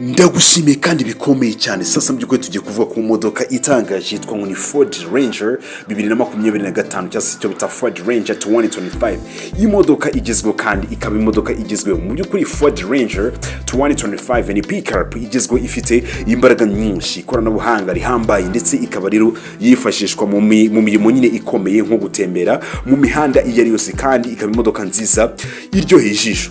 Ndagushimiye kandi bikomeye cyane. Sasa mbyuko tugiye kuvuga ku modoka itangaje yitwa ngo ni Ford Ranger 2025 cyangwa se cyo bita Ford Ranger 2025. Iyi modoka igezweho kandi ikaba imodoka igezweho. Mu byukuri Ford Ranger 2025 ni pickup igezweho ifite imbaraga nyinshi, ikoranabuhanga rihambaye ndetse ikaba rero yifashishwa mu mirimo nyine ikomeye nko gutembera mu mihanda iyariyo yose, kandi ikaba imodoka nziza iryoheye ijisho.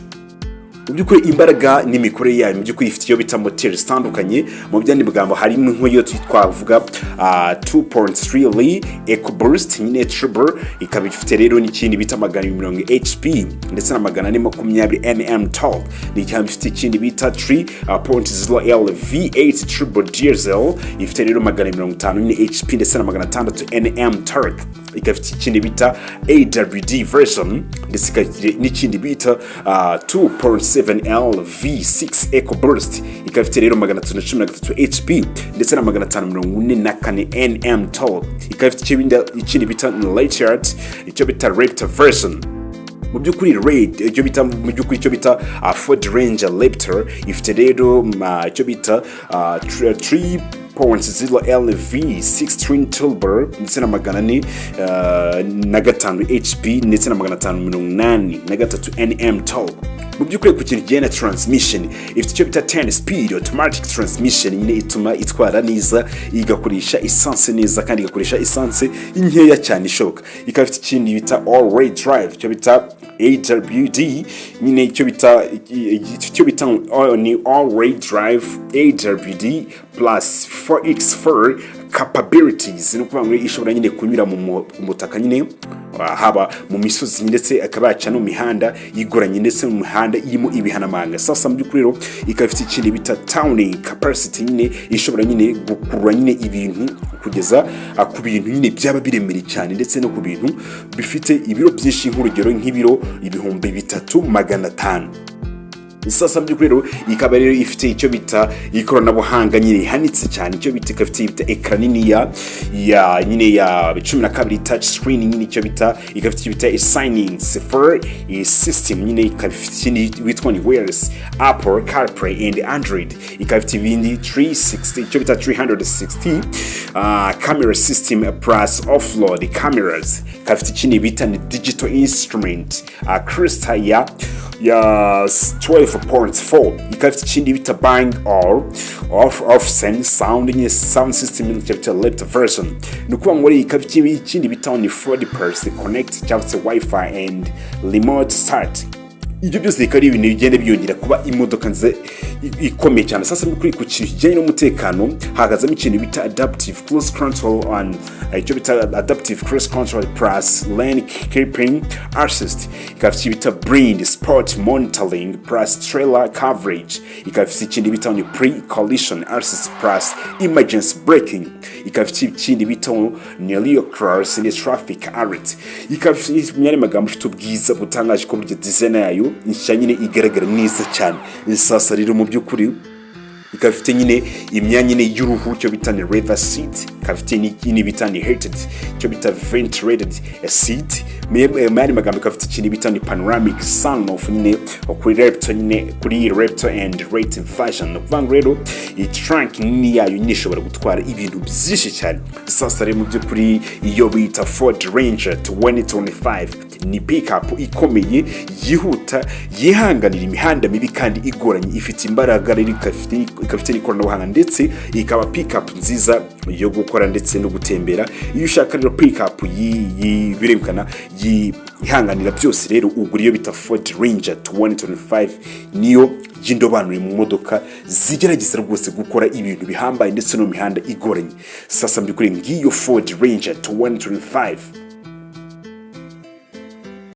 Mu byukuri imbaraga n'imikorere yayo mu byukuri ifite iyo bita moteri zitandukanye. Mu byandi bwambo harimo nk'iyo twavuga 2.3 EcoBoost nyine turbo, ikaba ifite rero n'ikindi bita 170 HP ndetse na 420 Nm torque. Ikaba ifite ikindi bita 3.0L V8 turbo diesel, ifite rero 150 HP ndetse na 600 Nm torque. Ikaba ifite ikindi bita AWD version ndetse n'ikindi bita 2.7L V6 EcoBoost, ikaba ifite rero 313 HP ndetse na 544 Nm torque. Ikaba ifite ikindi bita Latest, icyo bita Raptor version. Mu byukuri Raid icyo bita mu byukuri icyo bita Ford Ranger Raptor, ifite rero icyo bita 3.0L V6 twin turbo ndetse na 405 HP ndetse na 583 Nm torque. Mu byukuri ku kintu gena transmission, ifite icyo bita 10 speed automatic transmission nyine ituma itwara neza, igakoresha essence neza kandi igakoresha essence inkeya cyane ishoboka. Ikaba ifite ikindi bita all-wheel drive, icyo bita AWD nyine icyo bita ni all-wheel drive AWD plus 4x4 capabilities, no kuvuga ngo ishobora nyine kunyura mu mutaka nyine haba mu misozi ndetse akaba yaca no mihanda igoranye ndetse mu mihanda irimo ibihanamanga. Sasa mu byukuri rero ikaba ifite ikindi bita towing capacity nyine ishobora nyine gukurura nyine ibintu kugeza ku bintu nyine byaba biremereye cyane ndetse no ku bintu bifite ibiro byinshi, nk'urugero nk'ibiro 3500. Sasa mbyukuri rero ikaba rero ifite icyo bita ikoranabuhanga nyine hanitse cyane, icyo bita ifite ekran nini ya nyine ya 12 touch screen nyine, icyo bita ikafite icyo bita signing for system nyine, ikafite bitwa ni Wears, Apple CarPlay and Android. Ikafite ibindi 360 icyo bita 360 camera system plus offload cameras. Ikafite ikindi bita ni digital instrument crystal ya 12.4. ikafite ikindi bita bang or off sound nyine sound system chapter left version. Nukuba ngo ikafite ikindi bita ni 40% connect cyangwa Wi-Fi and remote start. Ibyo byose ikari ibintu bigenda byongera kuba imodoka nze ikomeye cyane. Sasa muri ku kintu kijyanye n'umutekano hagazamo ikintu bita adaptive cruise control and icyo bita adaptive cruise control plus lane keeping assist. Ikafite bita blind spot monitoring plus trailer coverage. Ikafite ikindi bita ni pre-collision assist plus emergency braking. Ikafite ikindi bita ni iyariyo cross in traffic alert. Ikafite imyanya magambo ifite ubwiza butangaje ko buryo design yayo nshya nyine igaragara neza cyane. Sasa rero mu byukuri ikafite nyine imyanya nyine y'uruhu cyo bita ni leather seat, ikafite n'ikindi bita ni heated cyo bita ventilated seat. Mani magambo ikafite ikindi bita ni panoramic sunroof nyine kuri Raptor nyine kuri Raptor and rated version. Kuvuga rero i trunk nini yayo nyine ishobora gutwara ibintu byinshi cyane. Sasa rero mu byukuri iyo bita Ford Ranger 2025 ni pickup ikomeye yihuta yihanganira imihanda mibi kandi igoranye, ifite imbaraga rero ikafite n'ikoranabuhanga ndetse ikaba pickup nziza yo gukora ndetse no gutembera. Iyo ushaka rero pickup biremekana yihanganira byose rero ugura iyo bita Ford Ranger 2025 niyo y'indobanure mu modoka zigerageza rwose gukora ibintu bihambaye ndetse no mihanda igoranye. Sasa mbyukuri ngiyo Ford Ranger 2025.